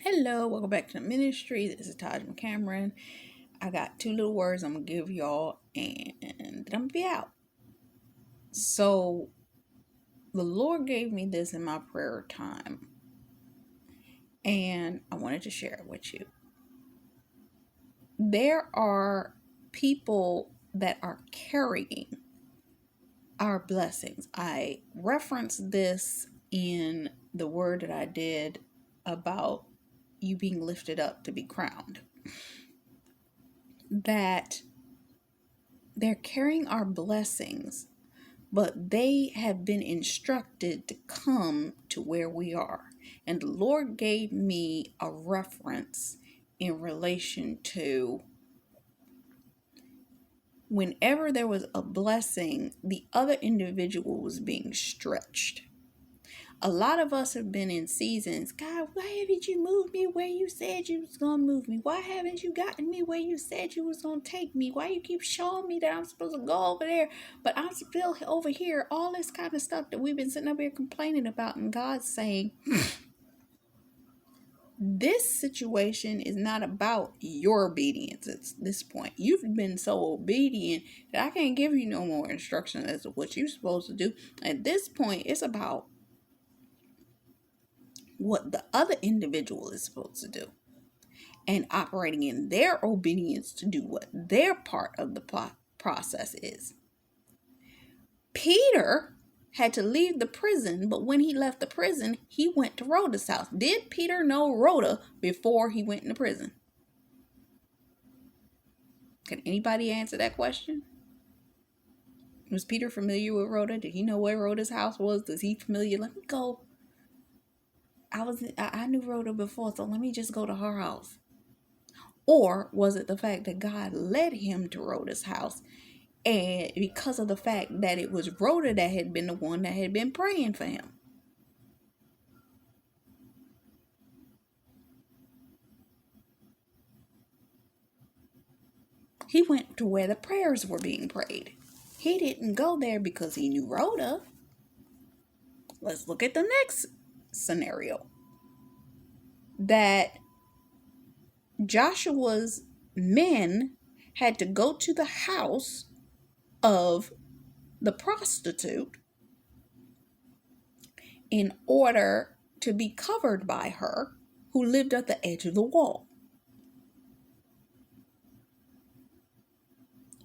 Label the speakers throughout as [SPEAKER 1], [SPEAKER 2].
[SPEAKER 1] Hello, welcome back to the ministry. This is Taj McCameron. I got two little words I'm gonna give y'all, and then I'm gonna be out. So, the Lord gave me this in my prayer time, and I wanted to share it with you. There are people that are carrying our blessings. I referenced this in the word that I did about you being lifted up to be crowned. That they're carrying our blessings, but they have been instructed to come to where we are. And the Lord gave me a reference in relation to whenever there was a blessing, the other individual was being stretched. A lot of us have been in seasons. God, why haven't you moved me where you said you was going to move me? Why haven't you gotten me where you said you was going to take me? Why you keep showing me that I'm supposed to go over there, but I'm still over here? All this kind of stuff that we've been sitting up here complaining about. And God's saying, this situation is not about your obedience at this point. You've been so obedient that I can't give you no more instruction as to what you're supposed to do. At this point, it's about what the other individual is supposed to do and operating in their obedience to do what their part of the process is. Peter had to leave the prison, but when he left the prison, he went to Rhoda's house. Did Peter know Rhoda before he went into prison? Can anybody answer that question? Was Peter familiar with Rhoda? Did he know where Rhoda's house was? Was he familiar? Let me go. I knew Rhoda before, so let me just go to her house. Or was it the fact that God led him to Rhoda's house, and because of the fact that it was Rhoda that had been the one that had been praying for him? He went to where the prayers were being prayed. He didn't go there because he knew Rhoda. Let's look at the next scenario. That Joshua's men had to go to the house of the prostitute in order to be covered by her, who lived at the edge of the wall.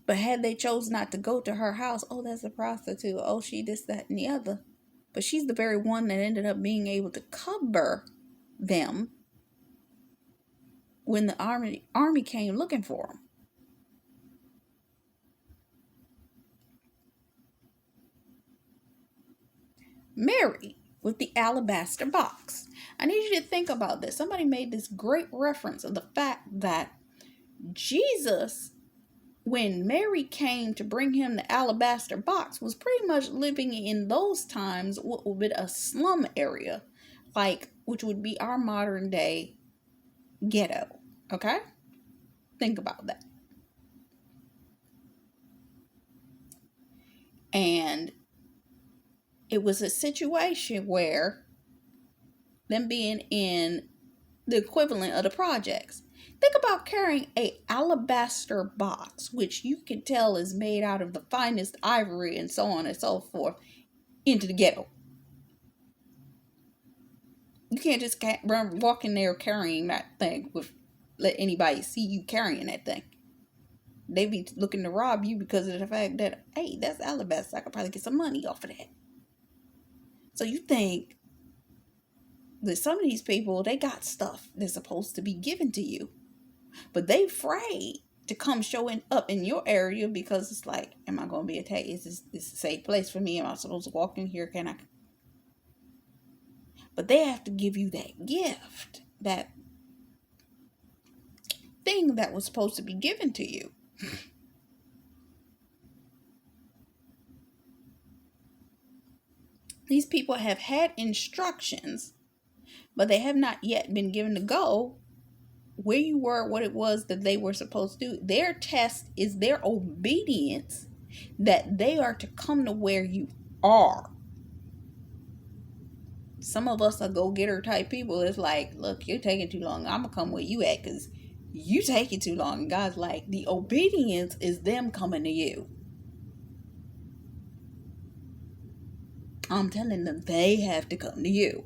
[SPEAKER 1] But had they chose not to go to her house, oh, that's a prostitute, oh, she this, that, and the other. But she's the very one that ended up being able to cover them when the army came looking for them. Mary with the alabaster box. I need you to think about this. Somebody made this great reference of the fact that Jesus, when Mary came to bring him the alabaster box, was pretty much living in those times what would be a slum area, which would be our modern day ghetto. Okay? Think about that. And it was a situation where them being in the equivalent of the projects. Think about carrying a alabaster box, which you can tell is made out of the finest ivory and so on and so forth, into the ghetto. You can't just walk in there carrying that thing let anybody see you carrying that thing. They be looking to rob you because of the fact that, hey, that's alabaster. I could probably get some money off of that. So you think that some of these people, they got stuff that's supposed to be given to you, but they afraid to come showing up in your area because it's like, am I going to be attacked? Is this a safe place for me? Am I supposed to walk in here? Can I? But they have to give you that gift, that thing that was supposed to be given to you. These people have had instructions, but they have not yet been given to go where you were, what it was that they were supposed to do. Their test is their obedience, that they are to come to where you are. Some of us are go-getter type people. It's like, look, you're taking too long. I'm going to come where you at because you taking too long. And God's like, the obedience is them coming to you. I'm telling them they have to come to you.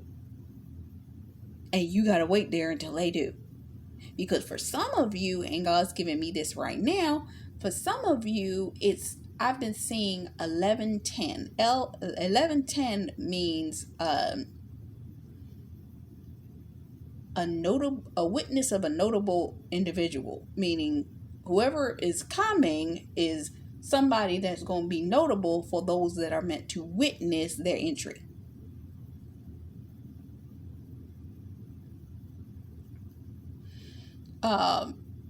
[SPEAKER 1] And you got to wait there until they do. Because for some of you, and God's giving me this right now, for some of you, I've been seeing 1110. 1110 means a witness of a notable individual, meaning whoever is coming is somebody that's going to be notable for those that are meant to witness their entry.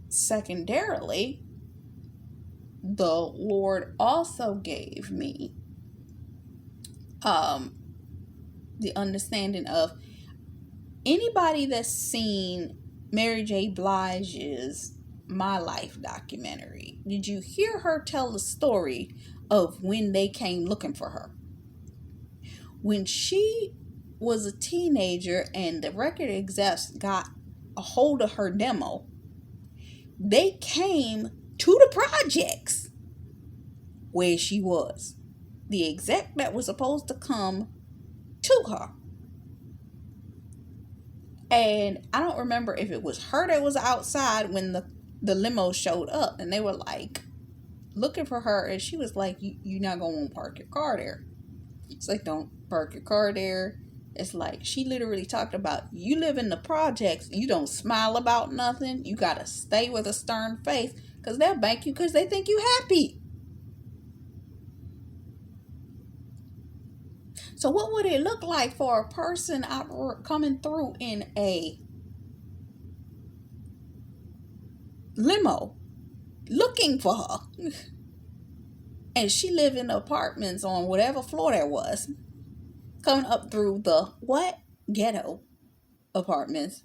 [SPEAKER 1] Secondarily, the Lord also gave me the understanding of anybody that's seen Mary J. Blige's My Life documentary. Did you hear her tell the story of when they came looking for her? When she was a teenager and the record execs got a hold of her demo, they came to the projects where she was. The exec that was supposed to come to her. And I don't remember if it was her that was outside when the limo showed up, and they were like looking for her, and she was like, you're not going to park your car there. It's like, don't park your car there. It's like, she literally talked about, you live in the projects, you don't smile about nothing, you got to stay with a stern face, because they'll bank you because they think you happy. So what would it look like for a person coming through in a limo looking for her? And she lived in apartments on whatever floor there was, coming up through the ghetto apartments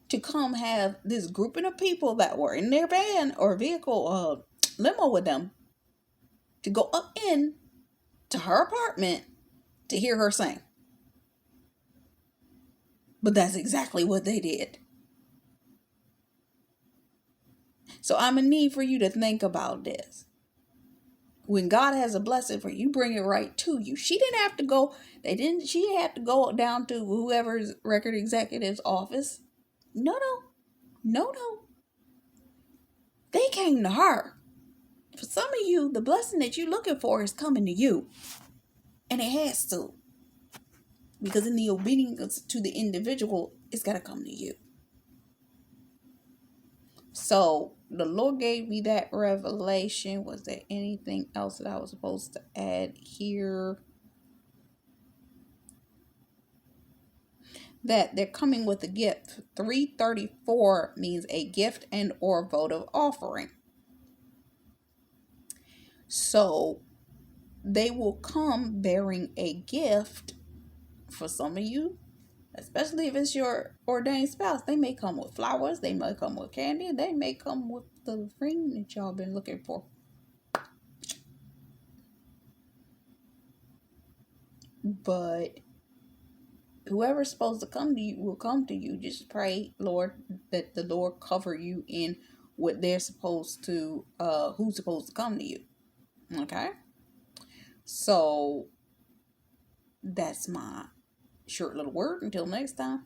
[SPEAKER 1] to come have this grouping of people that were in their van or vehicle limo with them to go up in to her apartment to hear her sing. But that's exactly what they did. So I'm in need for you to think about this. When God has a blessing for you, bring it right to you. She didn't have to go. She had to go down to whoever's record executive's office. No. They came to her. For some of you, the blessing that you're looking for is coming to you. And it has to. Because in the obedience to the individual, it's got to come to you. So the Lord gave me that revelation. Was there anything else that I was supposed to add here? That they're coming with a gift. 334 means a gift and or votive offering. So they will come bearing a gift. For some of you, especially if it's your ordained spouse, they may come with flowers, they may come with candy, they may come with the ring that y'all been looking for. But whoever's supposed to come to you will come to you. Just pray, Lord, that the Lord cover you in what they're supposed to, who's supposed to come to you. Okay? So that's my short little word. Until next time.